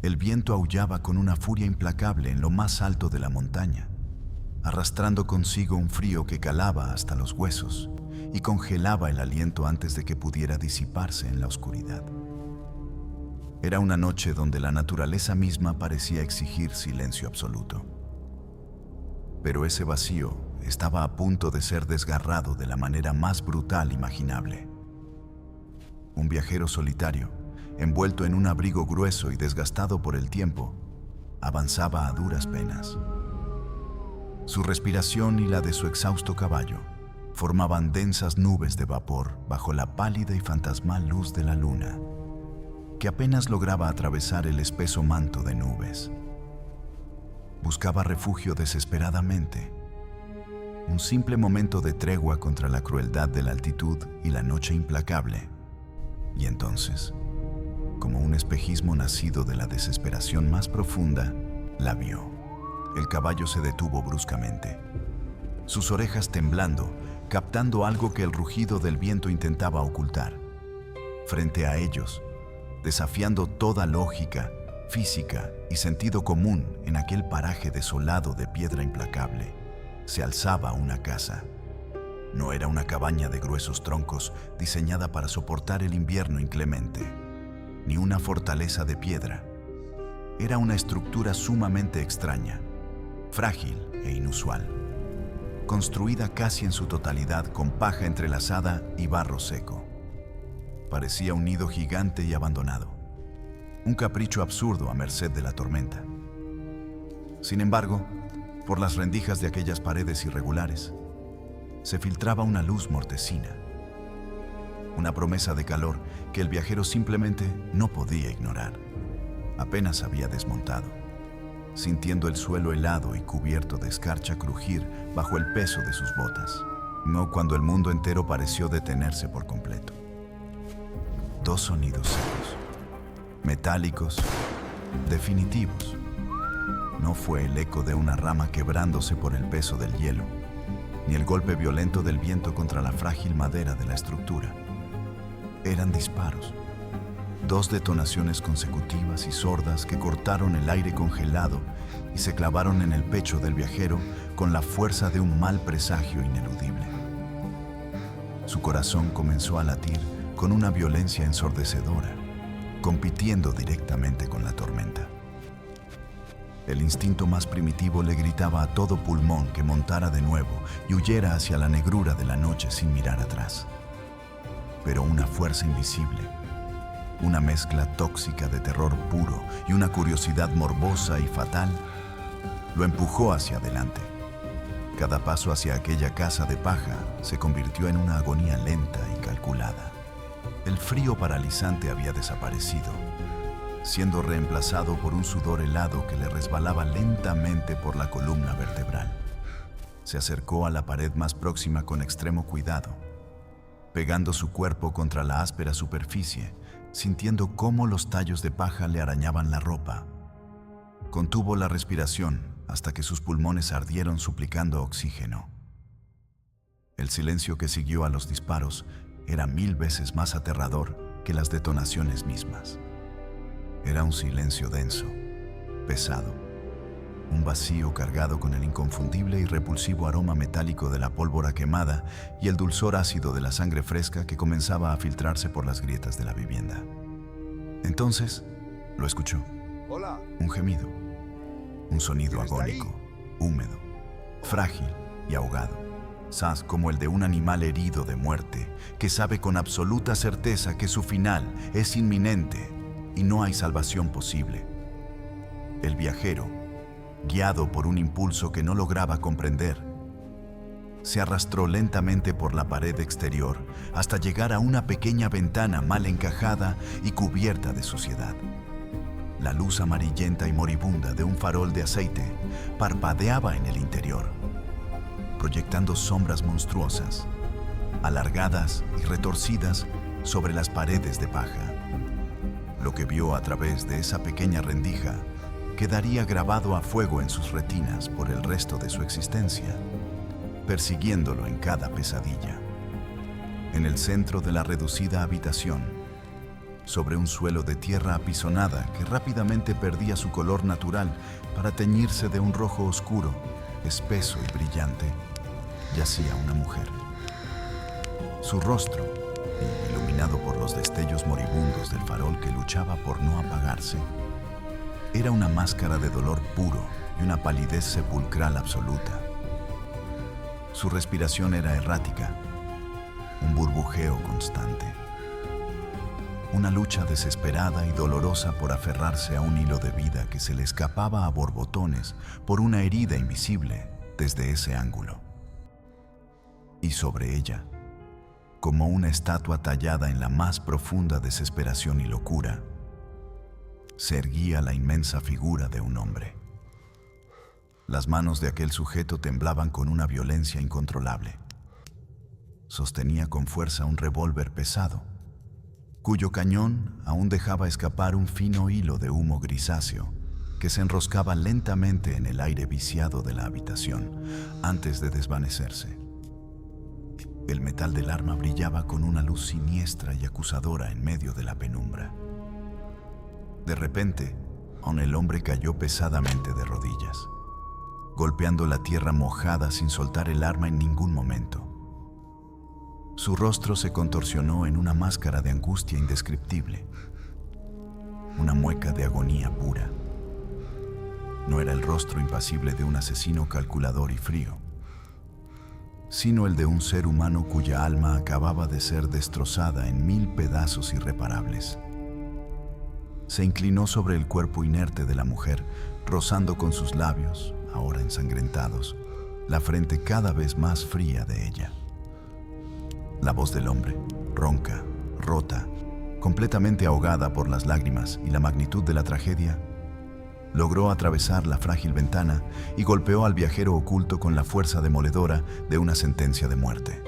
El viento aullaba con una furia implacable en lo más alto de la montaña, arrastrando consigo un frío que calaba hasta los huesos y congelaba el aliento antes de que pudiera disiparse en la oscuridad. Era una noche donde la naturaleza misma parecía exigir silencio absoluto. Pero ese vacío estaba a punto de ser desgarrado de la manera más brutal imaginable. Un viajero solitario, envuelto en un abrigo grueso y desgastado por el tiempo, avanzaba a duras penas. Su respiración y la de su exhausto caballo formaban densas nubes de vapor bajo la pálida y fantasmal luz de la luna, que apenas lograba atravesar el espeso manto de nubes. Buscaba refugio desesperadamente, un simple momento de tregua contra la crueldad de la altitud y la noche implacable. Y entonces, como un espejismo nacido de la desesperación más profunda, la vio. El caballo se detuvo bruscamente, sus orejas temblando, captando algo que el rugido del viento intentaba ocultar. Frente a ellos, desafiando toda lógica, física y sentido común en aquel paraje desolado de piedra implacable, se alzaba una casa. No era una cabaña de gruesos troncos diseñada para soportar el invierno inclemente, ni una fortaleza de piedra. Era una estructura sumamente extraña, frágil e inusual, construida casi en su totalidad con paja entrelazada y barro seco. Parecía un nido gigante y abandonado, un capricho absurdo a merced de la tormenta. Sin embargo, por las rendijas de aquellas paredes irregulares, se filtraba una luz mortecina, una promesa de calor que el viajero simplemente no podía ignorar. Apenas había desmontado, sintiendo el suelo helado y cubierto de escarcha crujir bajo el peso de sus botas, no cuando el mundo entero pareció detenerse por completo. Dos sonidos secos, metálicos, definitivos. No fue el eco de una rama quebrándose por el peso del hielo, ni el golpe violento del viento contra la frágil madera de la estructura. Eran disparos, dos detonaciones consecutivas y sordas que cortaron el aire congelado y se clavaron en el pecho del viajero con la fuerza de un mal presagio ineludible. Su corazón comenzó a latir con una violencia ensordecedora, compitiendo directamente con la tormenta. El instinto más primitivo le gritaba a todo pulmón que montara de nuevo y huyera hacia la negrura de la noche sin mirar atrás. Pero una fuerza invisible, una mezcla tóxica de terror puro y una curiosidad morbosa y fatal, lo empujó hacia adelante. Cada paso hacia aquella casa de paja se convirtió en una agonía lenta y calculada. El frío paralizante había desaparecido, siendo reemplazado por un sudor helado que le resbalaba lentamente por la columna vertebral. Se acercó a la pared más próxima con extremo cuidado, pegando su cuerpo contra la áspera superficie, sintiendo cómo los tallos de paja le arañaban la ropa. Contuvo la respiración hasta que sus pulmones ardieron suplicando oxígeno. El silencio que siguió a los disparos era 1000 veces más aterrador que las detonaciones mismas. Era un silencio denso, pesado, un vacío cargado con el inconfundible y repulsivo aroma metálico de la pólvora quemada y el dulzor ácido de la sangre fresca que comenzaba a filtrarse por las grietas de la vivienda. Entonces, lo escuchó. Hola. Un gemido, un sonido ¿Quién está agónico, húmedo, frágil y ahogado, como el de un animal herido de muerte que sabe con absoluta certeza que su final es inminente y no hay salvación posible. El viajero, guiado por un impulso que no lograba comprender, se arrastró lentamente por la pared exterior hasta llegar a una pequeña ventana mal encajada y cubierta de suciedad. La luz amarillenta y moribunda de un farol de aceite parpadeaba en el interior, proyectando sombras monstruosas, alargadas y retorcidas sobre las paredes de paja. Lo que vio a través de esa pequeña rendija quedaría grabado a fuego en sus retinas por el resto de su existencia, persiguiéndolo en cada pesadilla. En el centro de la reducida habitación, sobre un suelo de tierra apisonada que rápidamente perdía su color natural para teñirse de un rojo oscuro, espeso y brillante, yacía una mujer. Su rostro, iluminado por los destellos moribundos del farol que luchaba por no apagarse, era una máscara de dolor puro y una palidez sepulcral absoluta. Su respiración era errática, un burbujeo constante. Una lucha desesperada y dolorosa por aferrarse a un hilo de vida que se le escapaba a borbotones por una herida invisible desde ese ángulo. Y sobre ella, como una estatua tallada en la más profunda desesperación y locura, se erguía la inmensa figura de un hombre. Las manos de aquel sujeto temblaban con una violencia incontrolable. Sostenía con fuerza un revólver pesado, cuyo cañón aún dejaba escapar un fino hilo de humo grisáceo que se enroscaba lentamente en el aire viciado de la habitación antes de desvanecerse. El metal del arma brillaba con una luz siniestra y acusadora en medio de la penumbra. De repente, el hombre cayó pesadamente de rodillas, golpeando la tierra mojada sin soltar el arma en ningún momento. Su rostro se contorsionó en una máscara de angustia indescriptible, una mueca de agonía pura. No era el rostro impasible de un asesino calculador y frío, sino el de un ser humano cuya alma acababa de ser destrozada en 1000 pedazos irreparables. Se inclinó sobre el cuerpo inerte de la mujer, rozando con sus labios, ahora ensangrentados, la frente cada vez más fría de ella. La voz del hombre, ronca, rota, completamente ahogada por las lágrimas y la magnitud de la tragedia, logró atravesar la frágil ventana y golpeó al viajero oculto con la fuerza demoledora de una sentencia de muerte.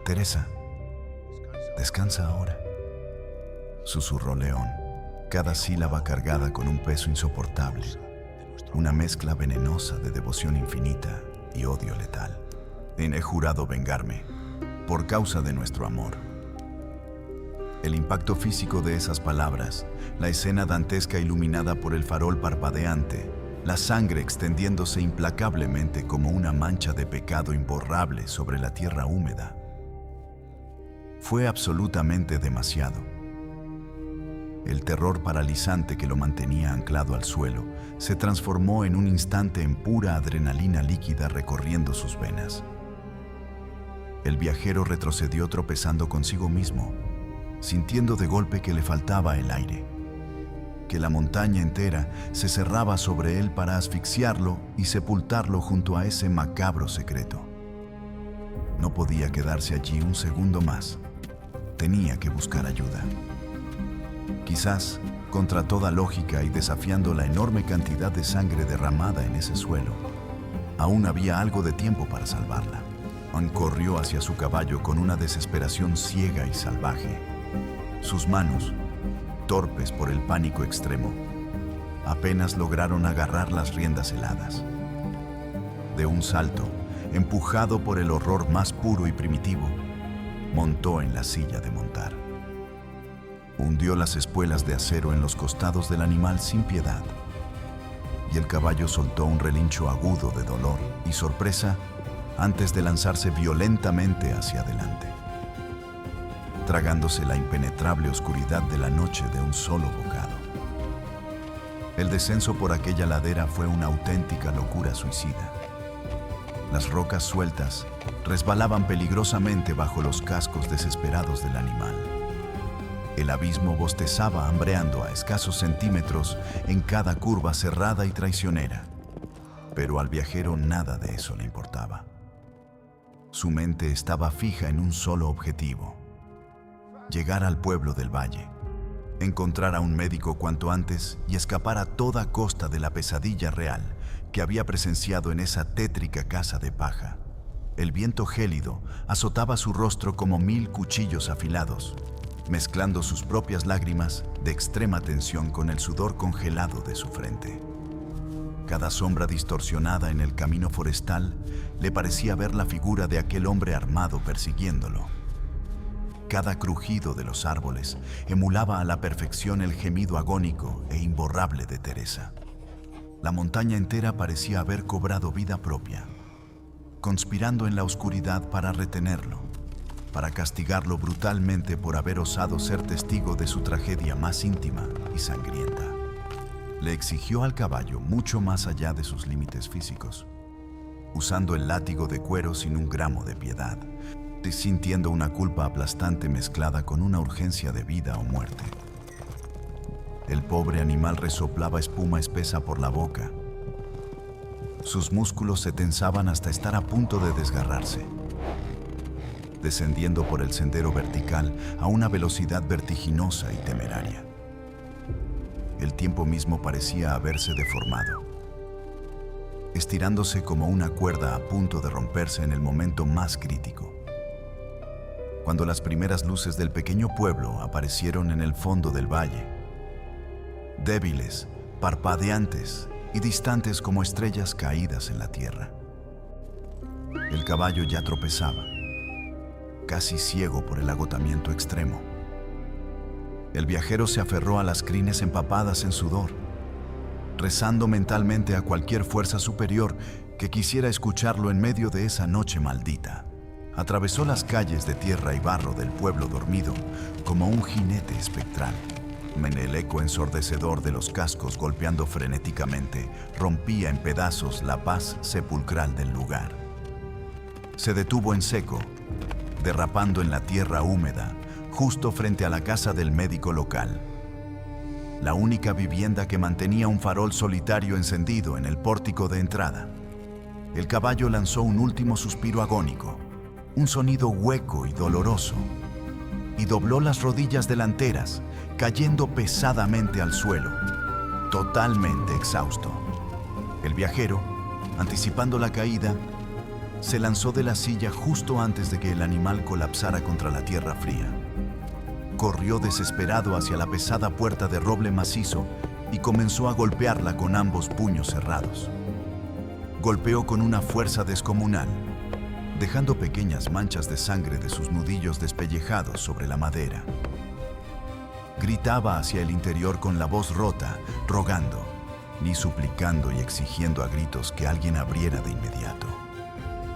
«Teresa, descansa ahora», susurró León, cada sílaba cargada con un peso insoportable, una mezcla venenosa de devoción infinita y odio letal. «He jurado vengarme, por causa de nuestro amor». El impacto físico de esas palabras, la escena dantesca iluminada por el farol parpadeante, la sangre extendiéndose implacablemente como una mancha de pecado imborrable sobre la tierra húmeda, fue absolutamente demasiado. El terror paralizante que lo mantenía anclado al suelo se transformó en un instante en pura adrenalina líquida recorriendo sus venas. El viajero retrocedió tropezando consigo mismo, sintiendo de golpe que le faltaba el aire, que la montaña entera se cerraba sobre él para asfixiarlo y sepultarlo junto a ese macabro secreto. No podía quedarse allí un segundo más. Tenía que buscar ayuda. Quizás, contra toda lógica y desafiando la enorme cantidad de sangre derramada en ese suelo, aún había algo de tiempo para salvarla. Corrió hacia su caballo con una desesperación ciega y salvaje. Sus manos, torpes por el pánico extremo, apenas lograron agarrar las riendas heladas. De un salto, empujado por el horror más puro y primitivo, montó en la silla de montar. Hundió las espuelas de acero en los costados del animal sin piedad, y el caballo soltó un relincho agudo de dolor y sorpresa antes de lanzarse violentamente hacia adelante, tragándose la impenetrable oscuridad de la noche de un solo bocado. El descenso por aquella ladera fue una auténtica locura suicida. Las rocas sueltas resbalaban peligrosamente bajo los cascos desesperados del animal. El abismo bostezaba hambreando a escasos centímetros en cada curva cerrada y traicionera, pero al viajero nada de eso le importaba. Su mente estaba fija en un solo objetivo: llegar al pueblo del valle, encontrar a un médico cuanto antes y escapar a toda costa de la pesadilla real que había presenciado en esa tétrica casa de paja. El viento gélido azotaba su rostro como 1000 cuchillos afilados, mezclando sus propias lágrimas de extrema tensión con el sudor congelado de su frente. Cada sombra distorsionada en el camino forestal le parecía ver la figura de aquel hombre armado persiguiéndolo. Cada crujido de los árboles emulaba a la perfección el gemido agónico e imborrable de Teresa. La montaña entera parecía haber cobrado vida propia, conspirando en la oscuridad para retenerlo, para castigarlo brutalmente por haber osado ser testigo de su tragedia más íntima y sangrienta. Le exigió al caballo mucho más allá de sus límites físicos, usando el látigo de cuero sin un gramo de piedad, sintiendo una culpa aplastante mezclada con una urgencia de vida o muerte. El pobre animal resoplaba espuma espesa por la boca. Sus músculos se tensaban hasta estar a punto de desgarrarse, descendiendo por el sendero vertical a una velocidad vertiginosa y temeraria. El tiempo mismo parecía haberse deformado, estirándose como una cuerda a punto de romperse en el momento más crítico. Cuando las primeras luces del pequeño pueblo aparecieron en el fondo del valle, débiles, parpadeantes y distantes como estrellas caídas en la tierra. El caballo ya tropezaba, casi ciego por el agotamiento extremo. El viajero se aferró a las crines empapadas en sudor, rezando mentalmente a cualquier fuerza superior que quisiera escucharlo en medio de esa noche maldita. Atravesó las calles de tierra y barro del pueblo dormido como un jinete espectral. El eco ensordecedor de los cascos golpeando frenéticamente rompía en pedazos la paz sepulcral del lugar. Se detuvo en seco, derrapando en la tierra húmeda, justo frente a la casa del médico local. La única vivienda que mantenía un farol solitario encendido en el pórtico de entrada. El caballo lanzó un último suspiro agónico, un sonido hueco y doloroso, y dobló las rodillas delanteras, cayendo pesadamente al suelo, totalmente exhausto. El viajero, anticipando la caída, se lanzó de la silla justo antes de que el animal colapsara contra la tierra fría. Corrió desesperado hacia la pesada puerta de roble macizo y comenzó a golpearla con ambos puños cerrados. Golpeó con una fuerza descomunal, dejando pequeñas manchas de sangre de sus nudillos despellejados sobre la madera. Gritaba hacia el interior con la voz rota, rogando, ni suplicando y exigiendo a gritos que alguien abriera de inmediato.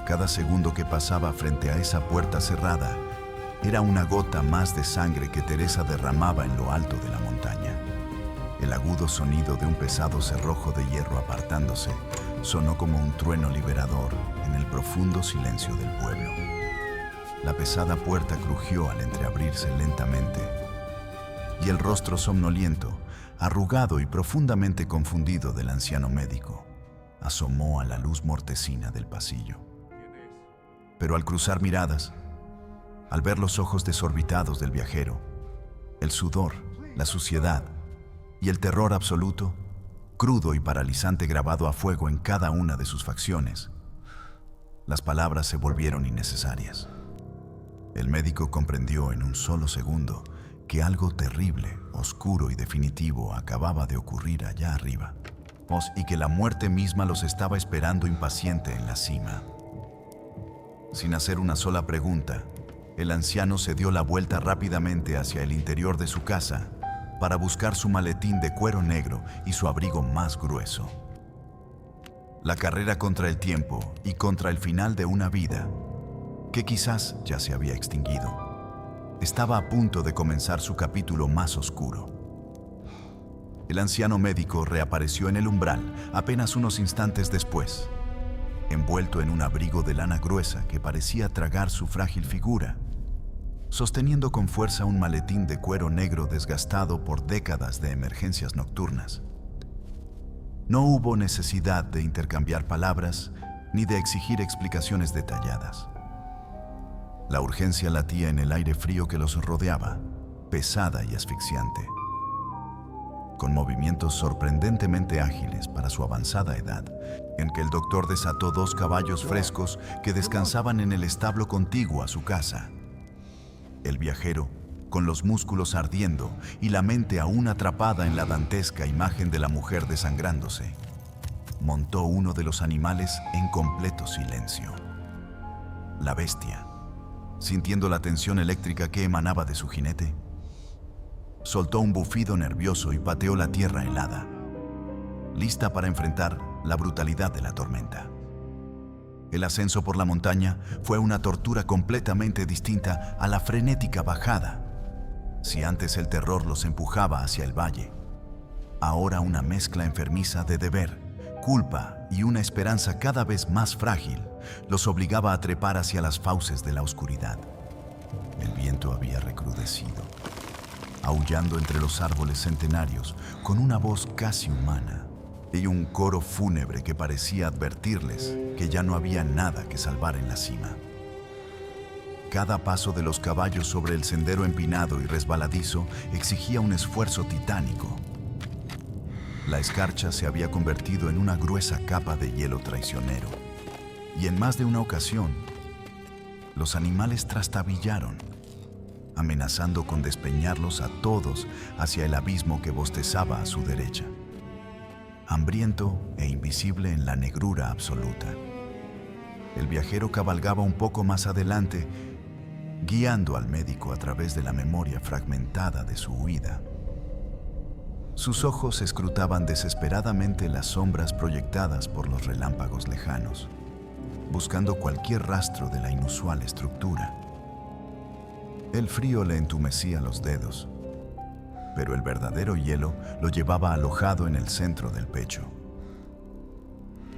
Cada segundo que pasaba frente a esa puerta cerrada era una gota más de sangre que Teresa derramaba en lo alto de la montaña. El agudo sonido de un pesado cerrojo de hierro apartándose sonó como un trueno liberador en el profundo silencio del pueblo. La pesada puerta crujió al entreabrirse lentamente, y el rostro somnoliento, arrugado y profundamente confundido del anciano médico, asomó a la luz mortecina del pasillo. Pero al cruzar miradas, al ver los ojos desorbitados del viajero, el sudor, la suciedad y el terror absoluto, crudo y paralizante grabado a fuego en cada una de sus facciones, las palabras se volvieron innecesarias. El médico comprendió en un solo segundo que algo terrible, oscuro y definitivo acababa de ocurrir allá arriba, y que la muerte misma los estaba esperando impaciente en la cima. Sin hacer una sola pregunta, el anciano se dio la vuelta rápidamente hacia el interior de su casa para buscar su maletín de cuero negro y su abrigo más grueso. La carrera contra el tiempo y contra el final de una vida, que quizás ya se había extinguido, estaba a punto de comenzar su capítulo más oscuro. El anciano médico reapareció en el umbral apenas unos instantes después, envuelto en un abrigo de lana gruesa que parecía tragar su frágil figura, sosteniendo con fuerza un maletín de cuero negro desgastado por décadas de emergencias nocturnas. No hubo necesidad de intercambiar palabras ni de exigir explicaciones detalladas. La urgencia latía en el aire frío que los rodeaba, pesada y asfixiante. Con movimientos sorprendentemente ágiles para su avanzada edad, en que el doctor desató 2 caballos frescos que descansaban en el establo contiguo a su casa. El viajero, con los músculos ardiendo y la mente aún atrapada en la dantesca imagen de la mujer desangrándose, montó uno de los animales en completo silencio. La bestia, sintiendo la tensión eléctrica que emanaba de su jinete. Soltó un bufido nervioso y pateó la tierra helada, lista para enfrentar la brutalidad de la tormenta. El ascenso por la montaña fue una tortura completamente distinta a la frenética bajada. Si antes el terror los empujaba hacia el valle, ahora una mezcla enfermiza de deber, culpa y una esperanza cada vez más frágil los obligaba a trepar hacia las fauces de la oscuridad. El viento había recrudecido, aullando entre los árboles centenarios con una voz casi humana y un coro fúnebre que parecía advertirles que ya no había nada que salvar en la cima. Cada paso de los caballos sobre el sendero empinado y resbaladizo exigía un esfuerzo titánico. La escarcha se había convertido en una gruesa capa de hielo traicionero, y en más de una ocasión, los animales trastabillaron, amenazando con despeñarlos a todos hacia el abismo que bostezaba a su derecha, hambriento e invisible en la negrura absoluta. El viajero cabalgaba un poco más adelante, guiando al médico a través de la memoria fragmentada de su huida. Sus ojos escrutaban desesperadamente las sombras proyectadas por los relámpagos lejanos, buscando cualquier rastro de la inusual estructura. El frío le entumecía los dedos, pero el verdadero hielo lo llevaba alojado en el centro del pecho.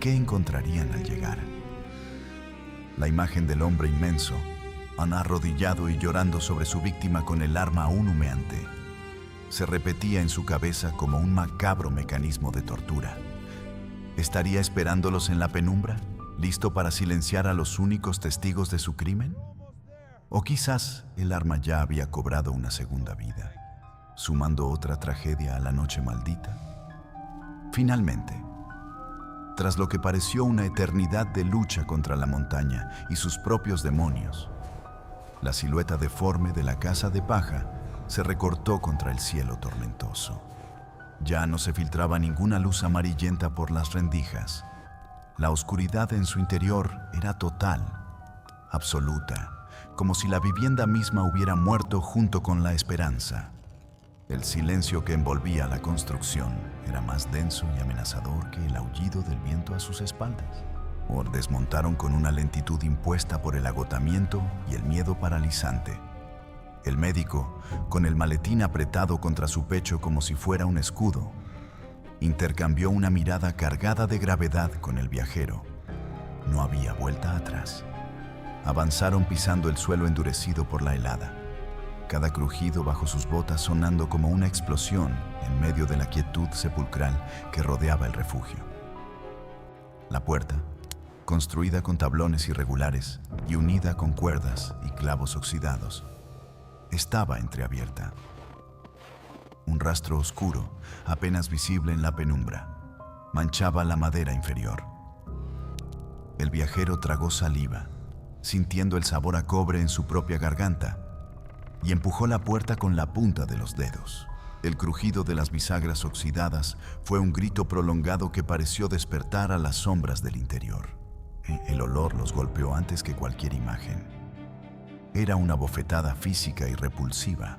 ¿Qué encontrarían al llegar? La imagen del hombre inmenso, arrodillado y llorando sobre su víctima con el arma aún humeante, se repetía en su cabeza como un macabro mecanismo de tortura. ¿Estaría esperándolos en la penumbra, listo para silenciar a los únicos testigos de su crimen? O quizás el arma ya había cobrado una segunda vida, sumando otra tragedia a la noche maldita. Finalmente, tras lo que pareció una eternidad de lucha contra la montaña y sus propios demonios, la silueta deforme de la casa de paja se recortó contra el cielo tormentoso. Ya no se filtraba ninguna luz amarillenta por las rendijas. La oscuridad en su interior era total, absoluta, como si la vivienda misma hubiera muerto junto con la esperanza. El silencio que envolvía la construcción era más denso y amenazador que el aullido del viento a sus espaldas. Desmontaron con una lentitud impuesta por el agotamiento y el miedo paralizante. El médico, con el maletín apretado contra su pecho como si fuera un escudo, intercambió una mirada cargada de gravedad con el viajero. No había vuelta atrás. Avanzaron pisando el suelo endurecido por la helada, cada crujido bajo sus botas sonando como una explosión en medio de la quietud sepulcral que rodeaba el refugio. La puerta, construida con tablones irregulares y unida con cuerdas y clavos oxidados, estaba entreabierta. Un rastro oscuro, apenas visible en la penumbra, manchaba la madera inferior. El viajero tragó saliva, sintiendo el sabor a cobre en su propia garganta, y empujó la puerta con la punta de los dedos. El crujido de las bisagras oxidadas fue un grito prolongado que pareció despertar a las sombras del interior. El olor los golpeó antes que cualquier imagen. Era una bofetada física y repulsiva.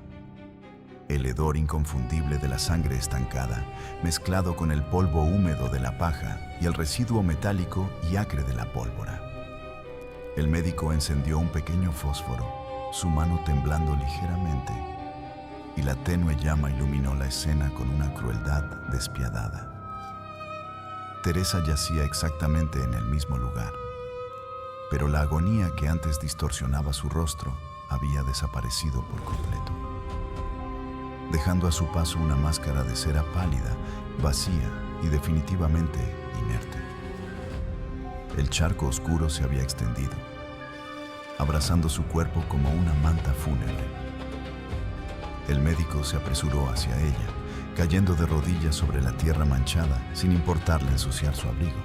El hedor inconfundible de la sangre estancada, mezclado con el polvo húmedo de la paja y el residuo metálico y acre de la pólvora. El médico encendió un pequeño fósforo, su mano temblando ligeramente, y la tenue llama iluminó la escena con una crueldad despiadada. Teresa yacía exactamente en el mismo lugar, pero la agonía que antes distorsionaba su rostro había desaparecido por completo, dejando a su paso una máscara de cera pálida, vacía y definitivamente inerte. El charco oscuro se había extendido, abrazando su cuerpo como una manta fúnebre. El médico se apresuró hacia ella, cayendo de rodillas sobre la tierra manchada sin importarle ensuciar su abrigo.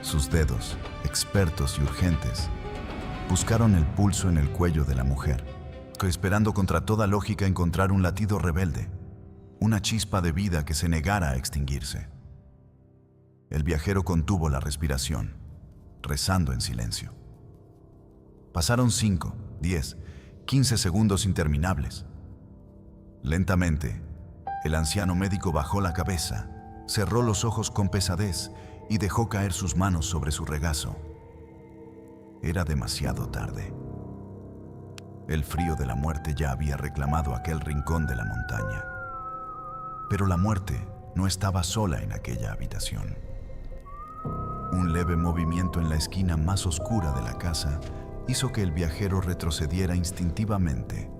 Sus dedos, expertos y urgentes, buscaron el pulso en el cuello de la mujer, esperando contra toda lógica encontrar un latido rebelde, una chispa de vida que se negara a extinguirse. El viajero contuvo la respiración, rezando en silencio. Pasaron 5, 10, 15 segundos interminables. Lentamente, el anciano médico bajó la cabeza, cerró los ojos con pesadez y dejó caer sus manos sobre su regazo. Era demasiado tarde. El frío de la muerte ya había reclamado aquel rincón de la montaña. Pero la muerte no estaba sola en aquella habitación. Un leve movimiento en la esquina más oscura de la casa hizo que el viajero retrocediera instintivamente,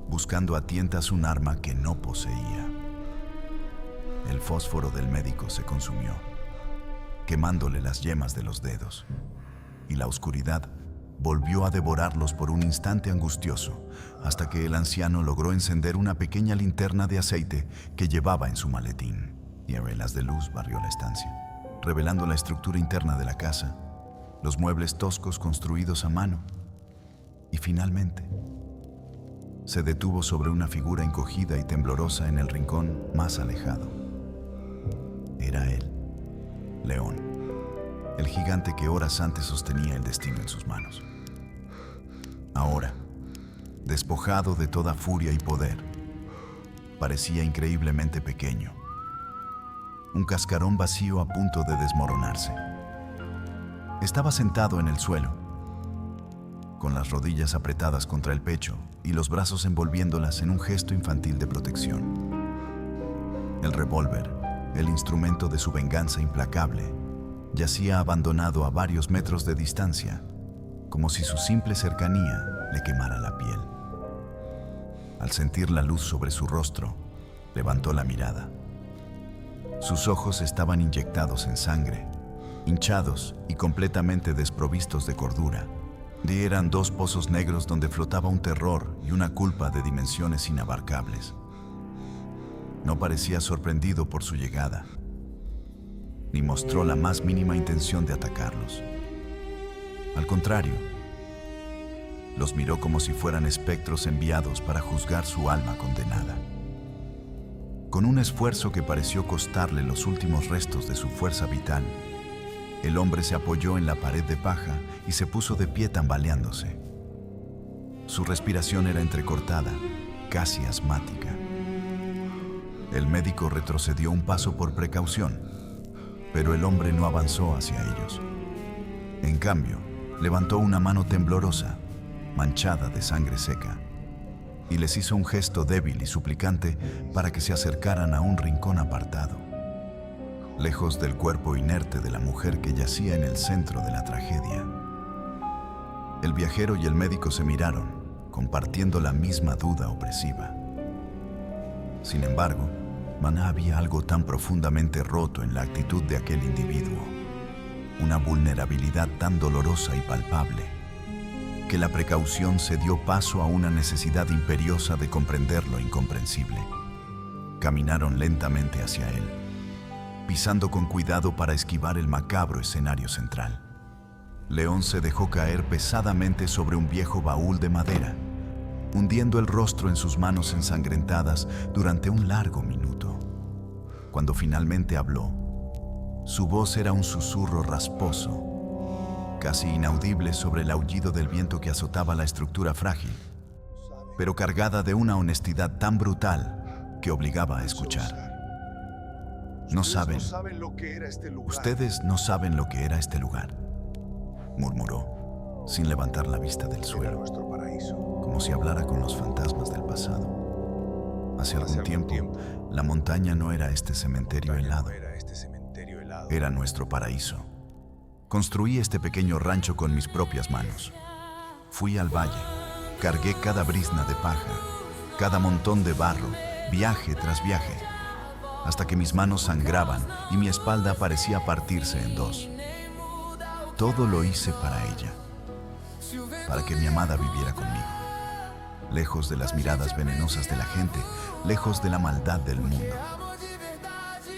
buscando a tientas un arma que no poseía. El fósforo del médico se consumió, quemándole las yemas de los dedos, y la oscuridad volvió a devorarlos por un instante angustioso, hasta que el anciano logró encender una pequeña linterna de aceite que llevaba en su maletín. Hierelas de luz barrió la estancia, revelando la estructura interna de la casa, los muebles toscos construidos a mano, y finalmente se detuvo sobre una figura encogida y temblorosa en el rincón más alejado. Era él, León, el gigante que horas antes sostenía el destino en sus manos. Ahora, despojado de toda furia y poder, parecía increíblemente pequeño, un cascarón vacío a punto de desmoronarse. Estaba sentado en el suelo, con las rodillas apretadas contra el pecho y los brazos envolviéndolas en un gesto infantil de protección. El revólver, el instrumento de su venganza implacable, yacía abandonado a varios metros de distancia, como si su simple cercanía le quemara la piel. Al sentir la luz sobre su rostro, levantó la mirada. Sus ojos estaban inyectados en sangre, hinchados y completamente desprovistos de cordura. Eran dos pozos negros donde flotaba un terror y una culpa de dimensiones inabarcables. No parecía sorprendido por su llegada, ni mostró la más mínima intención de atacarlos. Al contrario, los miró como si fueran espectros enviados para juzgar su alma condenada. Con un esfuerzo que pareció costarle los últimos restos de su fuerza vital, el hombre se apoyó en la pared de paja y se puso de pie tambaleándose. Su respiración era entrecortada, casi asmática. El médico retrocedió un paso por precaución, pero el hombre no avanzó hacia ellos. En cambio, levantó una mano temblorosa, manchada de sangre seca, y les hizo un gesto débil y suplicante para que se acercaran a un rincón apartado, lejos del cuerpo inerte de la mujer que yacía en el centro de la tragedia. El viajero y el médico se miraron, compartiendo la misma duda opresiva. Sin embargo, había algo tan profundamente roto en la actitud de aquel individuo, una vulnerabilidad tan dolorosa y palpable, que la precaución se dio paso a una necesidad imperiosa de comprender lo incomprensible. Caminaron lentamente hacia él, pisando con cuidado para esquivar el macabro escenario central. León se dejó caer pesadamente sobre un viejo baúl de madera, hundiendo el rostro en sus manos ensangrentadas durante un largo minuto. Cuando finalmente habló, su voz era un susurro rasposo, casi inaudible sobre el aullido del viento que azotaba la estructura frágil, pero cargada de una honestidad tan brutal que obligaba a escuchar. Ustedes no saben lo que era este lugar, murmuró, sin levantar la vista del suelo, como si hablara con los fantasmas del pasado. Hace algún tiempo, la montaña no era este cementerio helado, era nuestro paraíso. Construí este pequeño rancho con mis propias manos. Fui al valle, cargué cada brizna de paja, cada montón de barro, viaje tras viaje, hasta que mis manos sangraban y mi espalda parecía partirse en dos. Todo lo hice para ella, para que mi amada viviera conmigo, lejos de las miradas venenosas de la gente, lejos de la maldad del mundo.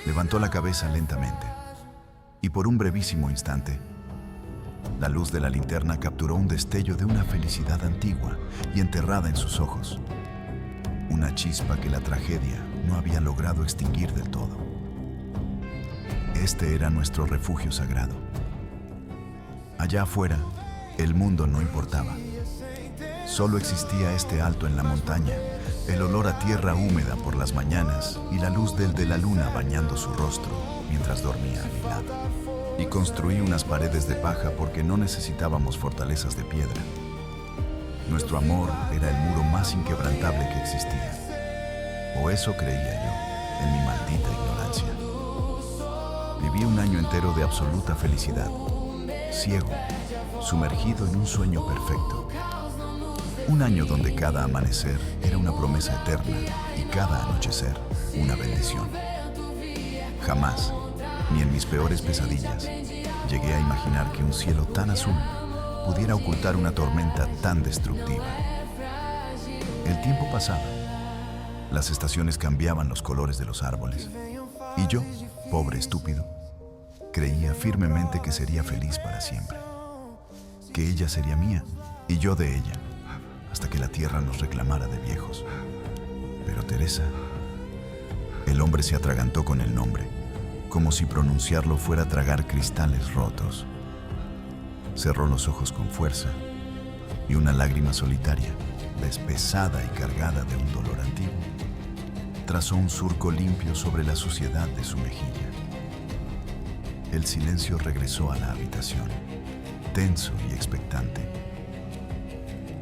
Levantó la cabeza lentamente, y por un brevísimo instante, la luz de la linterna capturó un destello de una felicidad antigua y enterrada en sus ojos, una chispa que la tragedia no había logrado extinguir del todo. Este era nuestro refugio sagrado. Allá afuera, el mundo no importaba. Solo existía este alto en la montaña, el olor a tierra húmeda por las mañanas y la luz de la luna bañando su rostro mientras dormía a mi lado. Y construí unas paredes de paja porque no necesitábamos fortalezas de piedra. Nuestro amor era el muro más inquebrantable que existía. O eso creía yo, en mi maldita ignorancia. Viví un año entero de absoluta felicidad, ciego, sumergido en un sueño perfecto. Un año donde cada amanecer era una promesa eterna y cada anochecer una bendición. Jamás, ni en mis peores pesadillas, llegué a imaginar que un cielo tan azul pudiera ocultar una tormenta tan destructiva. El tiempo pasaba. Las estaciones cambiaban los colores de los árboles. Y yo, pobre estúpido, creía firmemente que sería feliz para siempre. Que ella sería mía y yo de ella, hasta que la tierra nos reclamara de viejos. Pero Teresa, el hombre se atragantó con el nombre, como si pronunciarlo fuera tragar cristales rotos. Cerró los ojos con fuerza y una lágrima solitaria, despesada y cargada de un dolor antiguo, trazó un surco limpio sobre la suciedad de su mejilla. El silencio regresó a la habitación, tenso y expectante,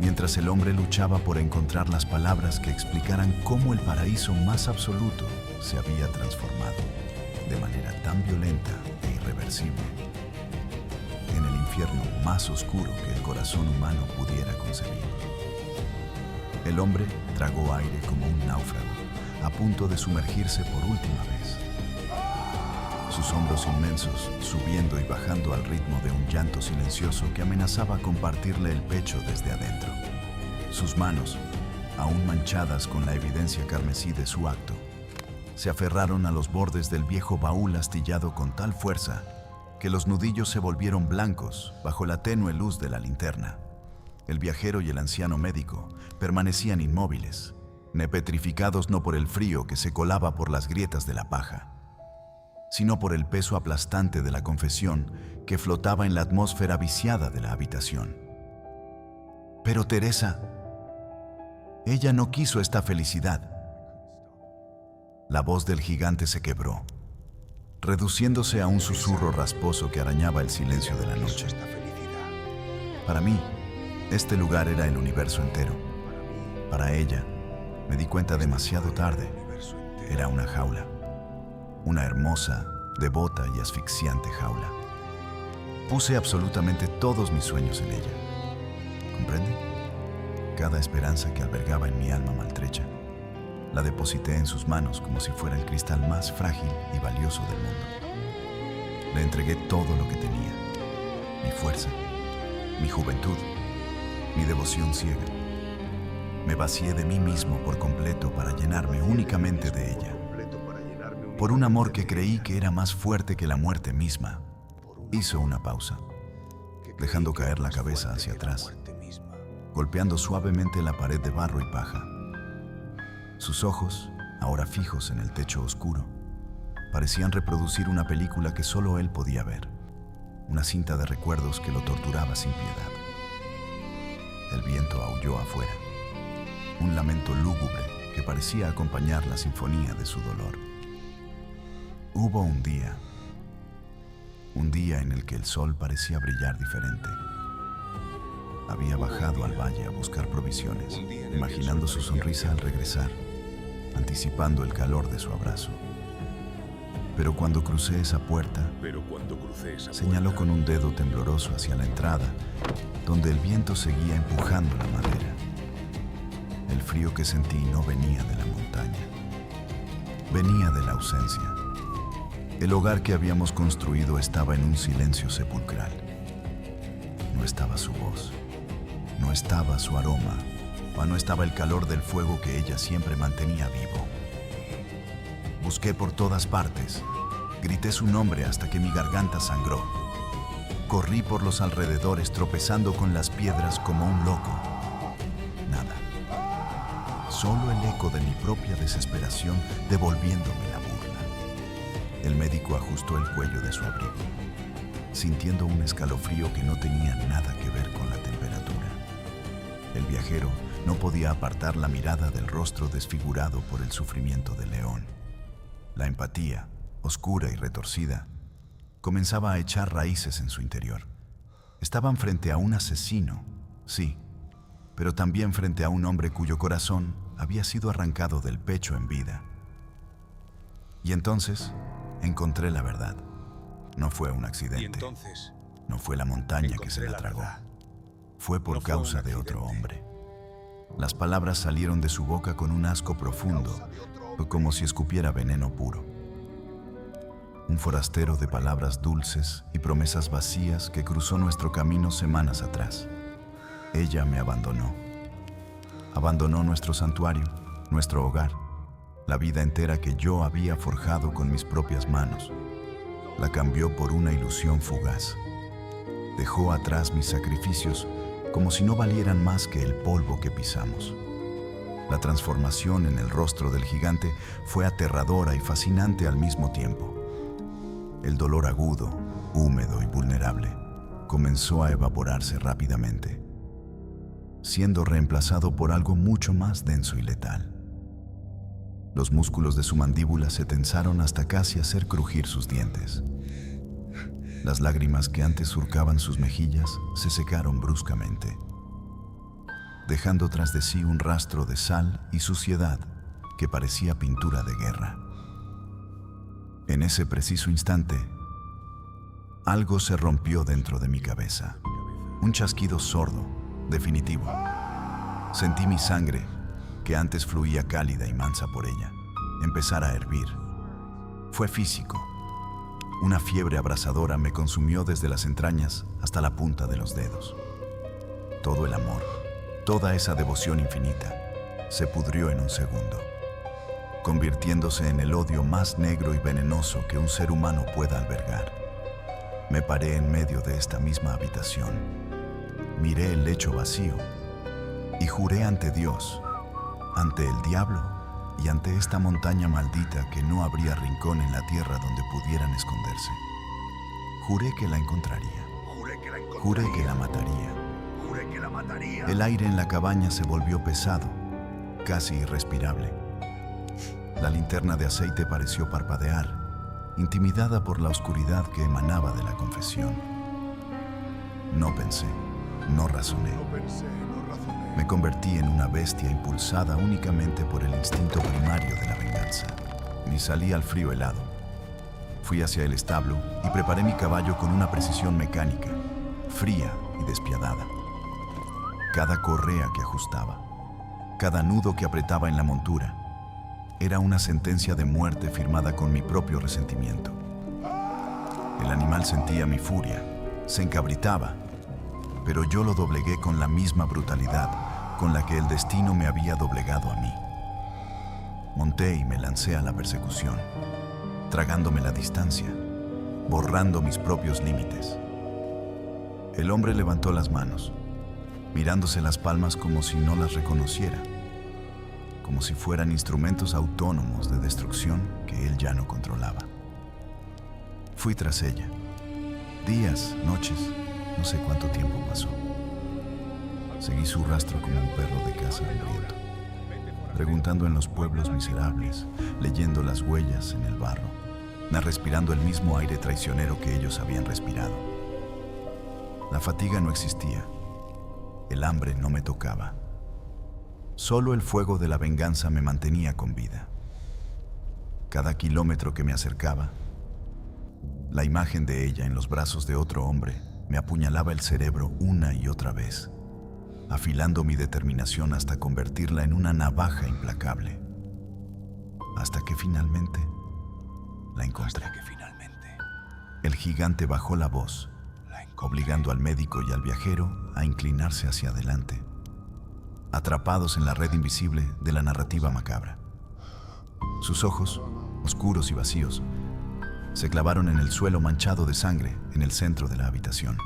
mientras el hombre luchaba por encontrar las palabras que explicaran cómo el paraíso más absoluto se había transformado, de manera tan violenta e irreversible, en el infierno más oscuro que el corazón humano pudiera concebir. El hombre tragó aire como un náufrago, a punto de sumergirse por última vez. Sus hombros inmensos subiendo y bajando al ritmo de un llanto silencioso que amenazaba compartirle el pecho desde adentro. Sus manos, aún manchadas con la evidencia carmesí de su acto, se aferraron a los bordes del viejo baúl astillado con tal fuerza que los nudillos se volvieron blancos bajo la tenue luz de la linterna. El viajero y el anciano médico permanecían inmóviles, petrificados no por el frío que se colaba por las grietas de la paja, sino por el peso aplastante de la confesión que flotaba en la atmósfera viciada de la habitación. Pero Teresa, ella no quiso esta felicidad. La voz del gigante se quebró, reduciéndose a un susurro rasposo que arañaba el silencio de la noche. Para mí, este lugar era el universo entero. Para ella, me di cuenta demasiado tarde, era una jaula. Una hermosa, devota y asfixiante jaula. Puse absolutamente todos mis sueños en ella. ¿Comprende? Cada esperanza que albergaba en mi alma maltrecha, la deposité en sus manos como si fuera el cristal más frágil y valioso del mundo. Le entregué todo lo que tenía, mi fuerza, mi juventud, mi devoción ciega. Me vacié de mí mismo por completo para llenarme únicamente de ella. Por un amor que creí que era más fuerte que la muerte misma. Hizo una pausa, dejando caer la cabeza hacia atrás, golpeando suavemente la pared de barro y paja. Sus ojos, ahora fijos en el techo oscuro, parecían reproducir una película que solo él podía ver, una cinta de recuerdos que lo torturaba sin piedad. El viento aulló afuera, un lamento lúgubre que parecía acompañar la sinfonía de su dolor. Hubo un día en el que el sol parecía brillar diferente. Había bajado al valle a buscar provisiones, imaginando su sonrisa al regresar, anticipando el calor de su abrazo. Pero cuando crucé esa puerta, señaló con un dedo tembloroso hacia la entrada, donde el viento seguía empujando la madera. El frío que sentí no venía de la montaña, venía de la ausencia. El hogar que habíamos construido estaba en un silencio sepulcral. No estaba su voz, no estaba su aroma, no estaba el calor del fuego que ella siempre mantenía vivo. Busqué por todas partes, grité su nombre hasta que mi garganta sangró. Corrí por los alrededores tropezando con las piedras como un loco. Nada. Solo el eco de mi propia desesperación devolviéndome la burla. El médico ajustó el cuello de su abrigo, sintiendo un escalofrío que no tenía nada que ver con la temperatura. El viajero no podía apartar la mirada del rostro desfigurado por el sufrimiento del león. La empatía, oscura y retorcida, comenzaba a echar raíces en su interior. Estaban frente a un asesino, sí, pero también frente a un hombre cuyo corazón había sido arrancado del pecho en vida. Y entonces encontré la verdad. No fue un accidente. No fue la montaña que se la tragó. Fue por causa de otro hombre. Las palabras salieron de su boca con un asco profundo, como si escupiera veneno puro. Un forastero de palabras dulces y promesas vacías que cruzó nuestro camino semanas atrás. Ella me abandonó. Abandonó nuestro santuario, nuestro hogar, la vida entera que yo había forjado con mis propias manos. La cambió por una ilusión fugaz. Dejó atrás mis sacrificios como si no valieran más que el polvo que pisamos. La transformación en el rostro del gigante fue aterradora y fascinante al mismo tiempo. El dolor agudo, húmedo y vulnerable comenzó a evaporarse rápidamente, siendo reemplazado por algo mucho más denso y letal. Los músculos de su mandíbula se tensaron hasta casi hacer crujir sus dientes. Las lágrimas que antes surcaban sus mejillas se secaron bruscamente, dejando tras de sí un rastro de sal y suciedad que parecía pintura de guerra. En ese preciso instante, algo se rompió dentro de mi cabeza. Un chasquido sordo, definitivo. Sentí mi sangre, que antes fluía cálida y mansa por ella, empezar a hervir. Fue físico. Una fiebre abrasadora me consumió desde las entrañas hasta la punta de los dedos. Todo el amor, toda esa devoción infinita, se pudrió en un segundo, convirtiéndose en el odio más negro y venenoso que un ser humano pueda albergar. Me paré en medio de esta misma habitación, miré el lecho vacío y juré ante Dios, ante el diablo y ante esta montaña maldita que no habría rincón en la tierra donde pudieran esconderse. Juré que la encontraría. Juré que la mataría. El aire en la cabaña se volvió pesado, casi irrespirable. La linterna de aceite pareció parpadear, intimidada por la oscuridad que emanaba de la confesión. No pensé, no razoné. Me convertí en una bestia impulsada únicamente por el instinto primario de la venganza. Ni salí al frío helado. Fui hacia el establo y preparé mi caballo con una precisión mecánica, fría y despiadada. Cada correa que ajustaba, cada nudo que apretaba en la montura, era una sentencia de muerte firmada con mi propio resentimiento. El animal sentía mi furia, se encabritaba, pero yo lo doblegué con la misma brutalidad con la que el destino me había doblegado a mí. Monté y me lancé a la persecución, tragándome la distancia, borrando mis propios límites. El hombre levantó las manos, mirándose las palmas como si no las reconociera, como si fueran instrumentos autónomos de destrucción que él ya no controlaba. Fui tras ella. Días, noches, no sé cuánto tiempo pasó. Seguí su rastro como un perro de caza hambriento, preguntando en los pueblos miserables, leyendo las huellas en el barro, respirando el mismo aire traicionero que ellos habían respirado. La fatiga no existía, el hambre no me tocaba. Solo el fuego de la venganza me mantenía con vida. Cada kilómetro que me acercaba, la imagen de ella en los brazos de otro hombre me apuñalaba el cerebro una y otra vez, afilando mi determinación hasta convertirla en una navaja implacable. Hasta que finalmente la encontré. El gigante bajó la voz, obligando al médico y al viajero a inclinarse hacia adelante, atrapados en la red invisible de la narrativa macabra. Sus ojos, oscuros y vacíos, se clavaron en el suelo manchado de sangre en el centro de la habitación.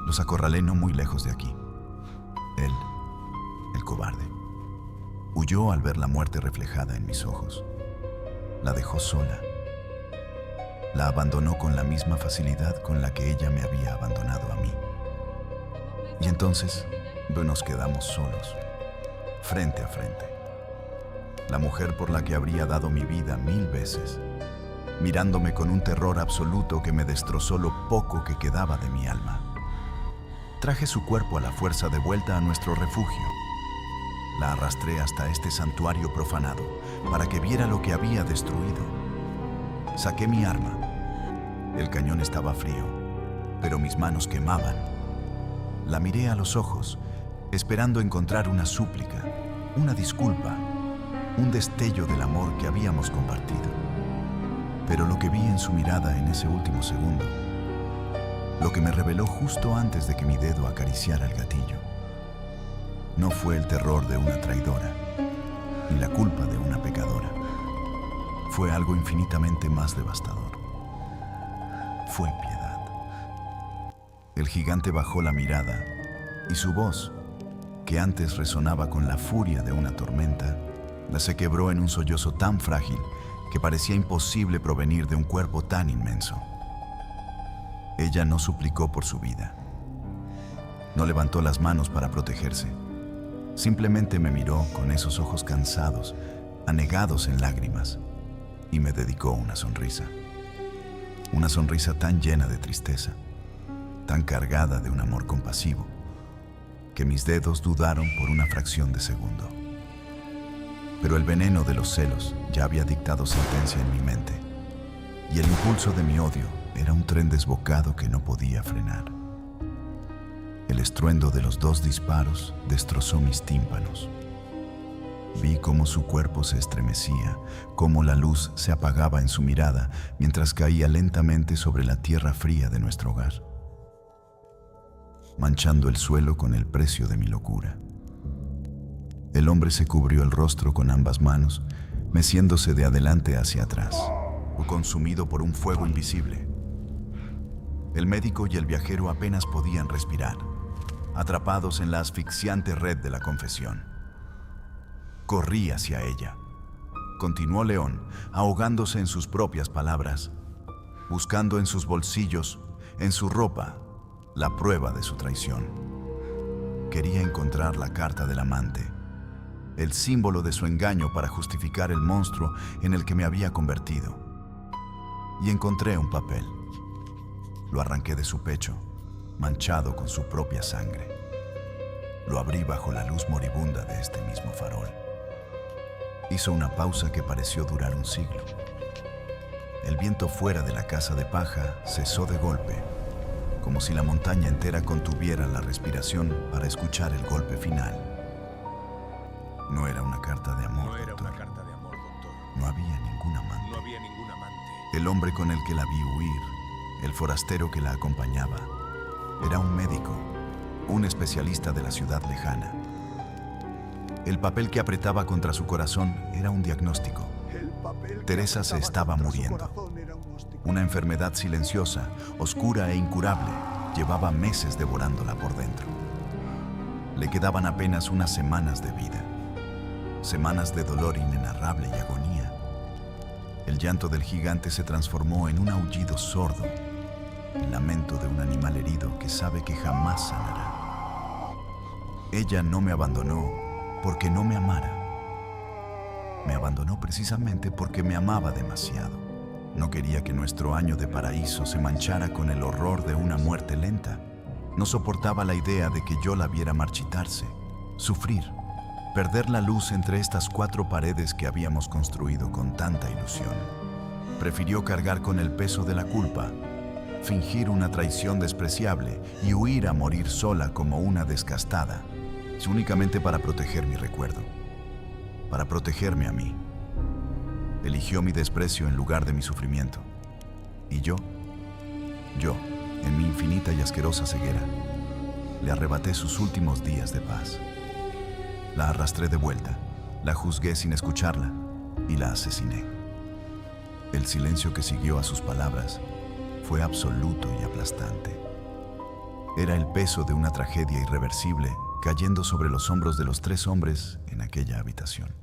Los acorralé no muy lejos de aquí. Él, el cobarde, huyó al ver la muerte reflejada en mis ojos. La dejó sola. La abandonó con la misma facilidad con la que ella me había abandonado a mí. Y entonces Nos quedamos solos, frente a frente. La mujer por la que habría dado mi vida 1000 veces, mirándome con un terror absoluto que me destrozó lo poco que quedaba de mi alma. Traje su cuerpo a la fuerza de vuelta a nuestro refugio. La arrastré hasta este santuario profanado para que viera lo que había destruido. Saqué mi arma. El cañón estaba frío, pero mis manos quemaban. La miré a los ojos, esperando encontrar una súplica, una disculpa, un destello del amor que habíamos compartido. Pero lo que vi en su mirada en ese último segundo, lo que me reveló justo antes de que mi dedo acariciara el gatillo, no fue el terror de una traidora, ni la culpa de una pecadora. Fue algo infinitamente más devastador. Fue piedad. El gigante bajó la mirada y su voz, que antes resonaba con la furia de una tormenta, se quebró en un sollozo tan frágil que parecía imposible provenir de un cuerpo tan inmenso. Ella no suplicó por su vida. No levantó las manos para protegerse. Simplemente me miró con esos ojos cansados, anegados en lágrimas, y me dedicó una sonrisa. Una sonrisa tan llena de tristeza, tan cargada de un amor compasivo, que mis dedos dudaron por una fracción de segundo. Pero el veneno de los celos ya había dictado sentencia en mi mente, y el impulso de mi odio era un tren desbocado que no podía frenar. El estruendo de los 2 disparos destrozó mis tímpanos. Vi cómo su cuerpo se estremecía, cómo la luz se apagaba en su mirada mientras caía lentamente sobre la tierra fría de nuestro hogar, manchando el suelo con el precio de mi locura. El hombre se cubrió el rostro con ambas manos, meciéndose de adelante hacia atrás, consumido por un fuego invisible. El médico y el viajero apenas podían respirar, atrapados en la asfixiante red de la confesión. Corrí hacia ella. Continuó León, ahogándose en sus propias palabras, buscando en sus bolsillos, en su ropa, la prueba de su traición. Quería encontrar la carta del amante, el símbolo de su engaño para justificar el monstruo en el que me había convertido. Y encontré un papel. Lo arranqué de su pecho, manchado con su propia sangre. Lo abrí bajo la luz moribunda de este mismo farol. Hizo una pausa que pareció durar un siglo. El viento fuera de la casa de paja cesó de golpe, como si la montaña entera contuviera la respiración para escuchar el golpe final. No era una carta de amor, doctor. No había ningún amante. El hombre con el que la vi huir, el forastero que la acompañaba, era un médico, un especialista de la ciudad lejana. El papel que apretaba contra su corazón era un diagnóstico. Teresa se estaba muriendo. Una enfermedad silenciosa, oscura e incurable, llevaba meses devorándola por dentro. Le quedaban apenas unas semanas de vida. Semanas de dolor inenarrable y agonía. El llanto del gigante se transformó en un aullido sordo, el lamento de un animal herido que sabe que jamás sanará. Ella no me abandonó porque no me amara. Me abandonó precisamente porque me amaba demasiado. No quería que nuestro año de paraíso se manchara con el horror de una muerte lenta. No soportaba la idea de que yo la viera marchitarse, sufrir, perder la luz entre estas 4 paredes que habíamos construido con tanta ilusión. Prefirió cargar con el peso de la culpa, fingir una traición despreciable y huir a morir sola como una descastada, únicamente para proteger mi recuerdo, para protegerme a mí. Eligió mi desprecio en lugar de mi sufrimiento. Y yo, en mi infinita y asquerosa ceguera, le arrebaté sus últimos días de paz. La arrastré de vuelta, la juzgué sin escucharla y la asesiné. El silencio que siguió a sus palabras fue absoluto y aplastante. Era el peso de una tragedia irreversible cayendo sobre los hombros de los 3 hombres en aquella habitación.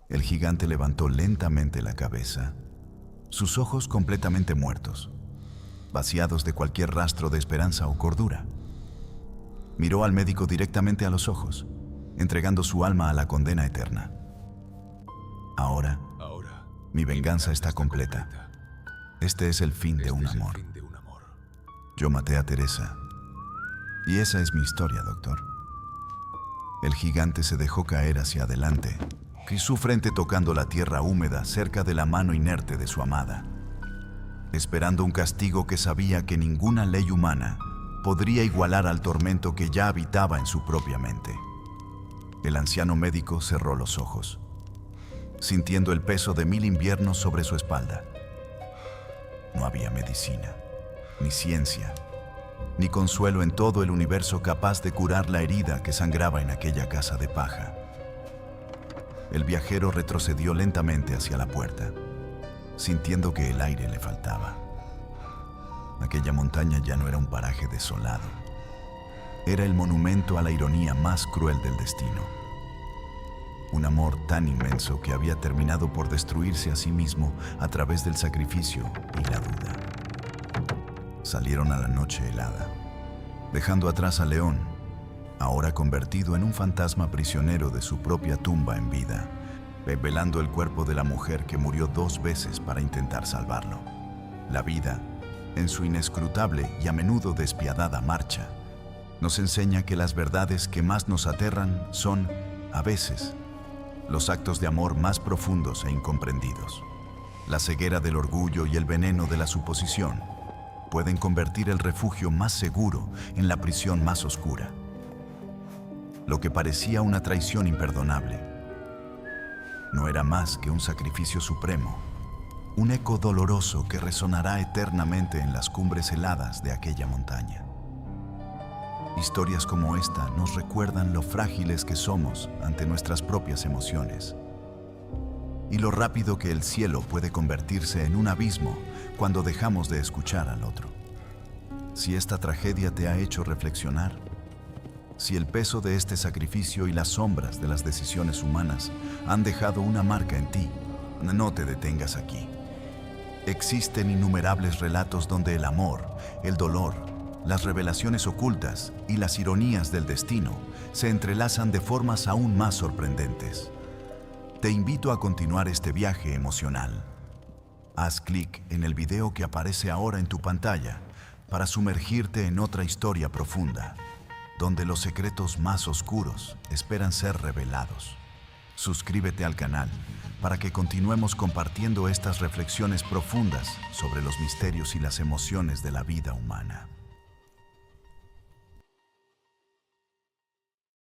El gigante levantó lentamente la cabeza, sus ojos completamente muertos, vaciados de cualquier rastro de esperanza o cordura. Miró al médico directamente a los ojos, entregando su alma a la condena eterna. Ahora, mi venganza está completa. Este es el fin de un amor. Yo maté a Teresa. Y esa es mi historia, doctor. El gigante se dejó caer hacia adelante, y su frente tocando la tierra húmeda cerca de la mano inerte de su amada, esperando un castigo que sabía que ninguna ley humana podría igualar al tormento que ya habitaba en su propia mente. El anciano médico cerró los ojos, sintiendo el peso de 1000 inviernos sobre su espalda. No había medicina, ni ciencia, ni consuelo en todo el universo capaz de curar la herida que sangraba en aquella casa de paja. El viajero retrocedió lentamente hacia la puerta, sintiendo que el aire le faltaba. Aquella montaña ya no era un paraje desolado. Era el monumento a la ironía más cruel del destino. Un amor tan inmenso que había terminado por destruirse a sí mismo a través del sacrificio y la duda. Salieron a la noche helada, dejando atrás a León, ahora convertido en un fantasma prisionero de su propia tumba en vida, velando el cuerpo de la mujer que murió 2 veces para intentar salvarlo. La vida, en su inescrutable y a menudo despiadada marcha, nos enseña que las verdades que más nos aterran son, a veces, los actos de amor más profundos e incomprendidos. La ceguera del orgullo y el veneno de la suposición pueden convertir el refugio más seguro en la prisión más oscura. Lo que parecía una traición imperdonable no era más que un sacrificio supremo, un eco doloroso que resonará eternamente en las cumbres heladas de aquella montaña. Historias como esta nos recuerdan lo frágiles que somos ante nuestras propias emociones y lo rápido que el cielo puede convertirse en un abismo cuando dejamos de escuchar al otro. Si esta tragedia te ha hecho reflexionar, si el peso de este sacrificio y las sombras de las decisiones humanas han dejado una marca en ti, no te detengas aquí. Existen innumerables relatos donde el amor, el dolor, las revelaciones ocultas y las ironías del destino se entrelazan de formas aún más sorprendentes. Te invito a continuar este viaje emocional. Haz clic en el video que aparece ahora en tu pantalla para sumergirte en otra historia profunda, donde los secretos más oscuros esperan ser revelados. Suscríbete al canal para que continuemos compartiendo estas reflexiones profundas sobre los misterios y las emociones de la vida humana.